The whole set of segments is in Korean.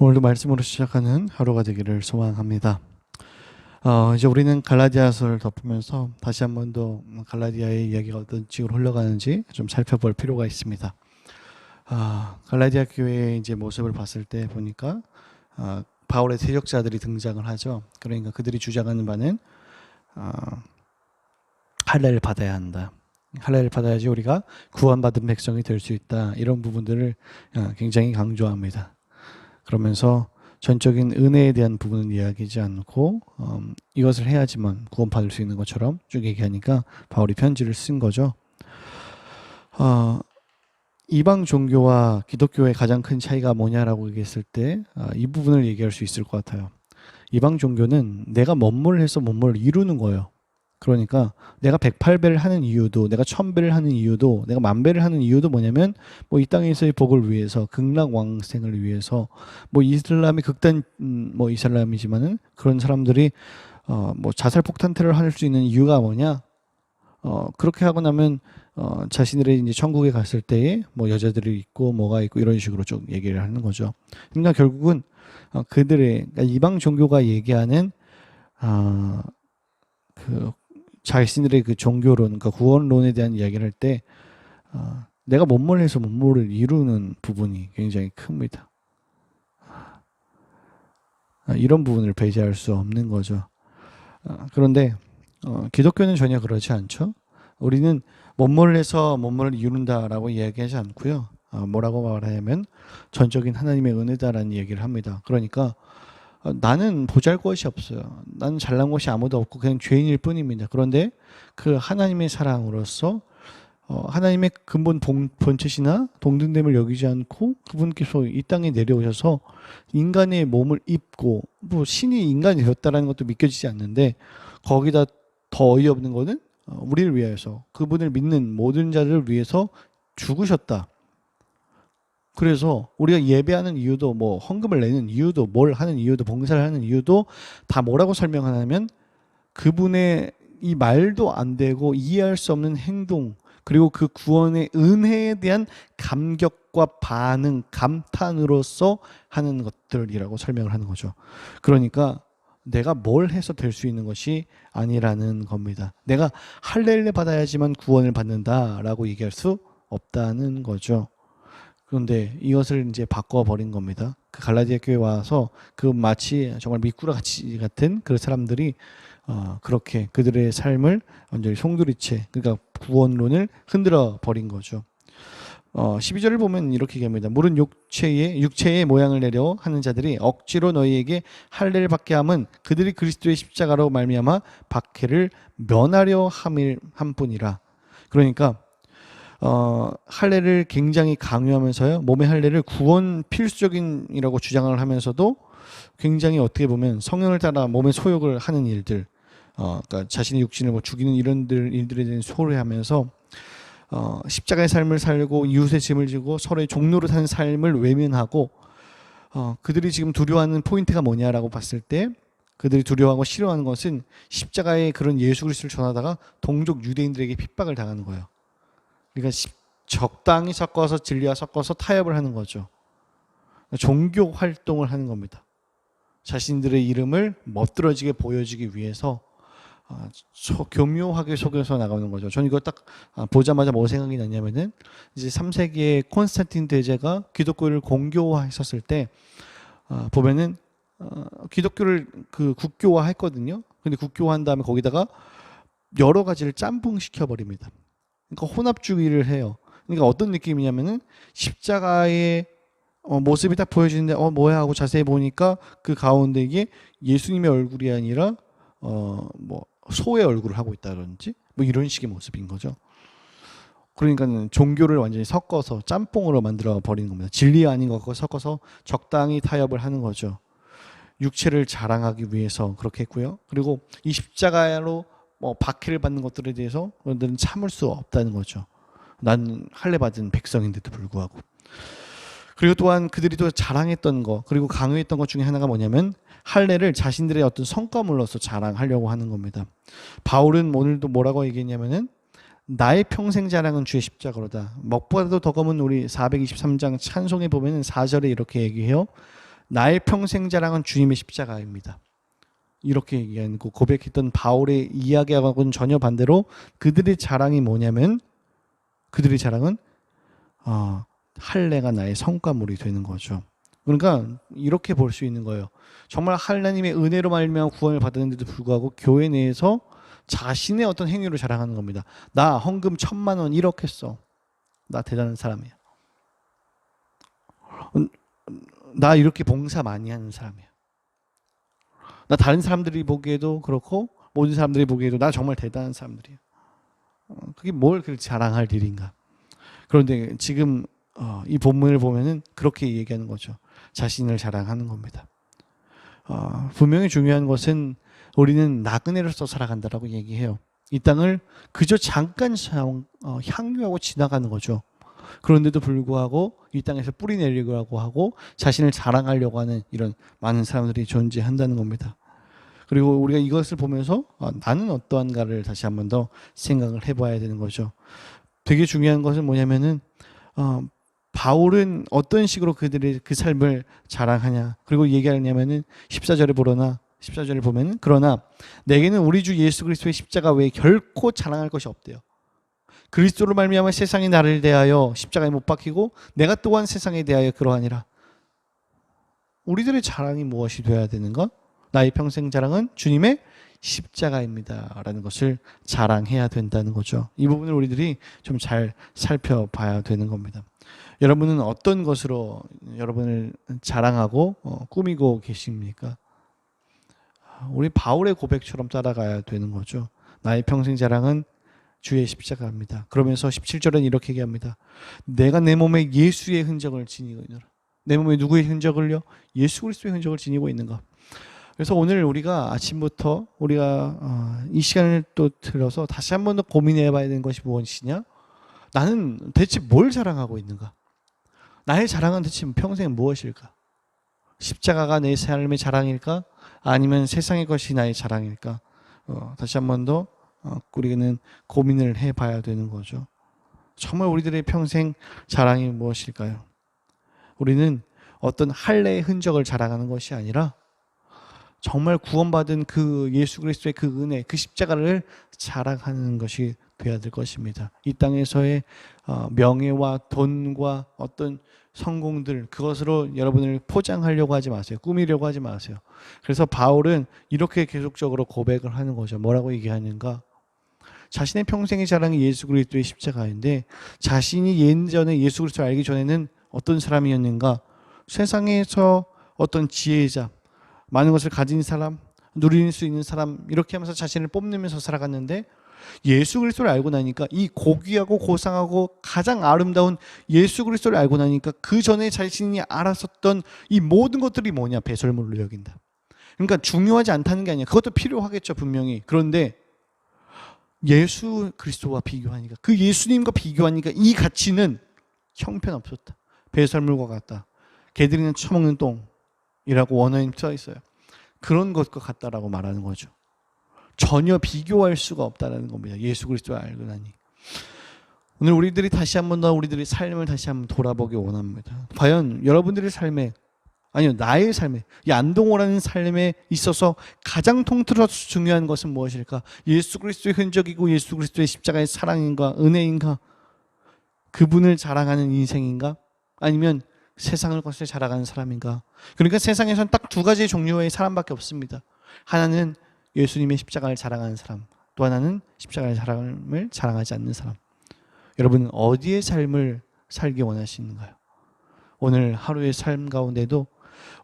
오늘도 말씀으로 시작하는 하루가 되기를 소망합니다. 이제 우리는 갈라디아서를 덮으면서 다시 한 번 더 갈라디아의 이야기가 어떤 식으로 흘러가는지 좀 살펴볼 필요가 있습니다. 갈라디아 교회의 이제 모습을 봤을 때 보니까 바울의 세력자들이 등장을 하죠. 그러니까 그들이 주장하는 바는 할례를 받아야 한다. 할례를 받아야지 우리가 구원받은 백성이 될 수 있다. 이런 부분들을 굉장히 강조합니다. 그러면서 전적인 은혜에 대한 부분은 이야기하지 않고 이것을 해야지만 구원받을 수 있는 것처럼 쭉 얘기하니까 바울이 편지를 쓴 거죠. 이방 종교와 기독교의 가장 큰 차이가 뭐냐라고 얘기했을 때 이 부분을 얘기할 수 있을 것 같아요. 이방 종교는 내가 뭔 해서 뭔 이루는 거예요. 그러니까 내가 108배를 하는 이유도, 내가 1000배를 하는 이유도, 내가 10,000배를 하는 이유도 뭐냐면 뭐 이 땅에서의 복을 위해서, 극락왕생을 위해서, 뭐 이슬람이 극단 뭐 이슬람이지만은 그런 사람들이 뭐 자살 폭탄 테러를 할 수 있는 이유가 뭐냐? 그렇게 하고 나면 자신들의 이제 천국에 갔을 때에 뭐 여자들이 있고 뭐가 있고 이런 식으로 좀 얘기를 하는 거죠. 그러니까 결국은 그들의 그러니까 이방 종교가 얘기하는 그 자신들의 그 종교론, 그러니까 구원론에 대한 이야기를 할 때 내가 뭔 해서 뭔을 이루는 부분이 굉장히 큽니다. 이런 부분을 배제할 수 없는 거죠. 그런데 기독교는 전혀 그렇지 않죠. 우리는 뭔 해서 뭔을 이룬다라고 이야기하지 않고요. 뭐라고 말하냐면 전적인 하나님의 은혜다라는 얘기를 합니다. 그러니까 나는 보잘것이 없어요. 나는 잘난 것이 아무도 없고 그냥 죄인일 뿐입니다. 그런데 그 하나님의 사랑으로서 하나님의 근본 본체시나 동등됨을 여기지 않고 그분께서 이 땅에 내려오셔서 인간의 몸을 입고 뭐 신이 인간이 되었다는 것도 믿겨지지 않는데 거기다 더 어이없는 거는 우리를 위해서 그분을 믿는 모든 자를 위해서 죽으셨다. 그래서 우리가 예배하는 이유도 뭐 헌금을 내는 이유도 뭘 하는 이유도 봉사를 하는 이유도 다 뭐라고 설명하냐면 그분의 이 말도 안 되고 이해할 수 없는 행동 그리고 그 구원의 은혜에 대한 감격과 반응, 감탄으로서 하는 것들이라고 설명을 하는 거죠. 그러니까 내가 뭘 해서 될 수 있는 것이 아니라는 겁니다. 내가 할례를 받아야지만 구원을 받는다라고 얘기할 수 없다는 거죠. 그런데 이것을 이제 바꿔버린 겁니다. 그 갈라디아 교회에 와서 그 마치 정말 미꾸라 같은 그 사람들이 그렇게 그들의 삶을 완전히 송두리째 그러니까 구원론을 흔들어 버린 거죠. 12절을 보면 이렇게 얘기합니다. 물은 육체의 모양을 내려 하는 자들이 억지로 너희에게 할례를 받게 함은 그들이 그리스도의 십자가로 말미암아 박해를 면하려 함뿐이라. 그러니까 할례를 굉장히 강요하면서요. 몸의 할례를 구원 필수적인이라고 주장을 하면서도 굉장히 어떻게 보면 성령을 따라 몸의 소욕을 하는 일들, 그러니까 자신의 육신을 뭐 죽이는 이런 일들에 대한 소홀해하면서 십자가의 삶을 살고 이웃의 짐을 지고 서로의 종로를 사는 삶을 외면하고 그들이 지금 두려워하는 포인트가 뭐냐라고 봤을 때 그들이 두려워하고 싫어하는 것은 십자가의 그런 예수 그리스도를 전하다가 동족 유대인들에게 핍박을 당하는 거예요. 그러니까 적당히 섞어서 진리와 섞어서 타협을 하는 거죠. 종교 활동을 하는 겁니다. 자신들의 이름을 멋들어지게 보여주기 위해서 교묘하게 속여서 나가는 거죠. 저는 이거 딱 보자마자 뭐 생각이 났냐면은 이제 3세기에 콘스탄틴 대제가 기독교를 공교화했었을 때 보면은 기독교를 그 국교화했거든요. 근데 국교화한 다음에 거기다가 여러 가지를 짬뽕 시켜버립니다. 그러니까 혼합주의를 해요. 그러니까 어떤 느낌이냐면은 십자가의 모습이 딱 보여지는데 뭐야 하고 자세히 보니까 그 가운데 이게 예수님의 얼굴이 아니라 뭐 소의 얼굴을 하고 있다든지 뭐 이런 식의 모습인 거죠. 그러니까는 종교를 완전히 섞어서 짬뽕으로 만들어 버리는 겁니다. 진리 아닌 것과 섞어서 적당히 타협을 하는 거죠. 육체를 자랑하기 위해서 그렇게 했고요. 그리고 이 십자가로 뭐 박해를 받는 것들에 대해서 그들은 참을 수 없다는 거죠. 난 할례 받은 백성인데도 불구하고. 그리고 또한 그들이 또 자랑했던 거 그리고 강요했던 것 중에 하나가 뭐냐면 할례를 자신들의 어떤 성과물로서 자랑하려고 하는 겁니다. 바울은 오늘도 뭐라고 얘기했냐면은 나의 평생 자랑은 주의 십자가로다. 먹보다도 더 검은 우리 423장 찬송에 보면은 4절에 이렇게 얘기해요. 나의 평생 자랑은 주님의 십자가입니다. 이렇게 얘기하고 고백했던 바울의 이야기하고는 전혀 반대로 그들의 자랑이 뭐냐면 그들의 자랑은 할례가 나의 성과물이 되는 거죠. 그러니까 이렇게 볼 수 있는 거예요. 정말 하나님의 은혜로 말미암아 구원을 받았는데도 불구하고 교회 내에서 자신의 어떤 행위를 자랑하는 겁니다. 나 헌금 1,000만 원 1억 했어. 나 대단한 사람이야. 나 이렇게 봉사 많이 하는 사람이야. 나 다른 사람들이 보기에도 그렇고 모든 사람들이 보기에도 나 정말 대단한 사람들이야. 그게 뭘 그렇게 자랑할 일인가. 그런데 지금 이 본문을 보면은 그렇게 얘기하는 거죠. 자신을 자랑하는 겁니다. 분명히 중요한 것은 우리는 나그네로서 살아간다라고 얘기해요. 이 땅을 그저 잠깐 향유하고 지나가는 거죠. 그런데도 불구하고 이 땅에서 뿌리 내리려고 하고 자신을 자랑하려고 하는 이런 많은 사람들이 존재한다는 겁니다. 그리고 우리가 이것을 보면서 나는 어떠한가를 다시 한번 더 생각을 해봐야 되는 거죠. 되게 중요한 것은 뭐냐면은 바울은 어떤 식으로 그들의 그 삶을 자랑하냐. 그리고 얘기하냐면은 14절을 보면은 그러나 내게는 우리 주 예수 그리스도의 십자가 외에 결코 자랑할 것이 없대요. 그리스도로 말미암아 세상이 나를 대하여 십자가에 못 박히고 내가 또한 세상에 대하여 그러하니라. 우리들의 자랑이 무엇이 되어야 되는가? 나의 평생 자랑은 주님의 십자가입니다 라는 것을 자랑해야 된다는 거죠. 이 부분을 우리들이 좀 잘 살펴봐야 되는 겁니다. 여러분은 어떤 것으로 여러분을 자랑하고 꾸미고 계십니까? 우리 바울의 고백처럼 따라가야 되는 거죠. 나의 평생 자랑은 주의 십자가입니다. 그러면서 17절은 이렇게 얘기합니다. 내가 내 몸에 예수의 흔적을 지니고 있노라. 내 몸에 누구의 흔적을요? 예수 그리스도의 흔적을 지니고 있는가. 그래서 오늘 우리가 아침부터 우리가 이 시간을 또 들어서 다시 한 번 더 고민해 봐야 되는 것이 무엇이냐? 나는 대체 뭘 자랑하고 있는가? 나의 자랑은 대체 평생 무엇일까? 십자가가 내 삶의 자랑일까? 아니면 세상의 것이 나의 자랑일까? 다시 한 번 더 우리는 고민을 해봐야 되는 거죠. 정말 우리들의 평생 자랑이 무엇일까요? 우리는 어떤 할례의 흔적을 자랑하는 것이 아니라 정말 구원받은 그 예수 그리스도의 그 은혜, 그 십자가를 자랑하는 것이 되어야 될 것입니다. 이 땅에서의 명예와 돈과 어떤 성공들, 그것으로 여러분을 포장하려고 하지 마세요. 꾸미려고 하지 마세요. 그래서 바울은 이렇게 계속적으로 고백을 하는 거죠. 뭐라고 얘기하는가? 자신의 평생의 자랑이 예수 그리스도의 십자가인데 자신이 예전에 예수 그리스도를 알기 전에는 어떤 사람이었는가? 세상에서 어떤 지혜자, 많은 것을 가진 사람, 누릴 수 있는 사람, 이렇게 하면서 자신을 뽐내면서 살아갔는데 예수 그리스도를 알고 나니까 이 고귀하고 고상하고 가장 아름다운 예수 그리스도를 알고 나니까 그 전에 자신이 알았었던 이 모든 것들이 뭐냐? 배설물로 여긴다. 그러니까 중요하지 않다는 게 아니야. 그것도 필요하겠죠, 분명히. 그런데 예수 그리스도와 비교하니까, 그 예수님과 비교하니까 이 가치는 형편없었다. 배설물과 같다. 개들이는 처먹는 똥이라고 원어에 써 있어요. 그런 것과 같다라고 말하는 거죠. 전혀 비교할 수가 없다는 겁니다. 예수 그리스도를 알고 나니. 오늘 우리들이 다시 한 번 더 우리들의 삶을 다시 한번 돌아보기 원합니다. 과연 여러분들의 삶에, 아니요, 나의 삶에, 이 안동호라는 삶에 있어서 가장 통틀어서 중요한 것은 무엇일까? 예수 그리스도의 흔적이고 예수 그리스도의 십자가의 사랑인가, 은혜인가? 그분을 자랑하는 인생인가? 아니면 세상을 것을 자랑하는 사람인가? 그러니까 세상에선 딱 두 가지의 종류의 사람밖에 없습니다. 하나는 예수님의 십자가를 자랑하는 사람, 또 하나는 십자가의 사랑을 자랑하지 않는 사람. 여러분은 어디의 삶을 살기 원하시는가요? 오늘 하루의 삶 가운데도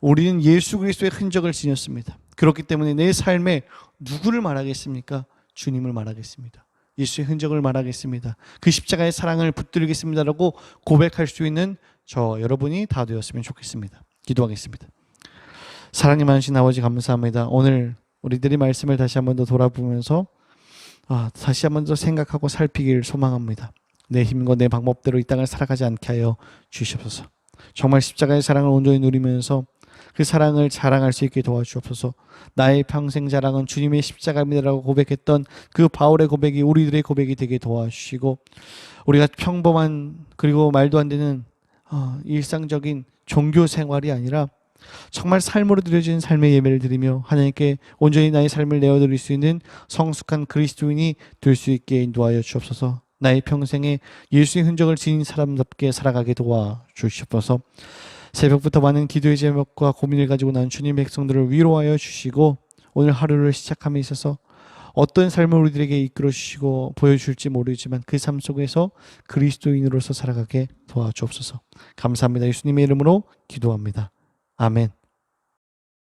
우리는 예수 그리스도의 흔적을 지녔습니다. 그렇기 때문에 내 삶에 누구를 말하겠습니까? 주님을 말하겠습니다. 예수의 흔적을 말하겠습니다. 그 십자가의 사랑을 붙들겠습니다라고 고백할 수 있는 저 여러분이 다 되었으면 좋겠습니다. 기도하겠습니다. 사랑이 많으신 아버지 감사합니다. 오늘 우리들이 말씀을 다시 한번 더 돌아보면서 다시 한번 더 생각하고 살피기를 소망합니다. 내 힘과 내 방법대로 이 땅을 살아가지 않게 하여 주시옵소서. 정말 십자가의 사랑을 온전히 누리면서 그 사랑을 자랑할 수 있게 도와주옵소서. 나의 평생 자랑은 주님의 십자가입니다라고 고백했던 그 바울의 고백이 우리들의 고백이 되게 도와주시고, 우리가 평범한 그리고 말도 안 되는 일상적인 종교 생활이 아니라 정말 삶으로 드려진 삶의 예배를 드리며 하나님께 온전히 나의 삶을 내어드릴 수 있는 성숙한 그리스도인이 될 수 있게 인도하여 주옵소서. 나의 평생에 예수의 흔적을 지닌 사람답게 살아가게 도와 주시옵소서. 새벽부터 많은 기도의 제목과 고민을 가지고 난 주님의 백성들을 위로하여 주시고 오늘 하루를 시작함에 있어서 어떤 삶을 우리들에게 이끌어 주시고 보여줄지 모르지만 그 삶 속에서 그리스도인으로서 살아가게 도와주옵소서. 감사합니다. 예수님의 이름으로 기도합니다. 아멘.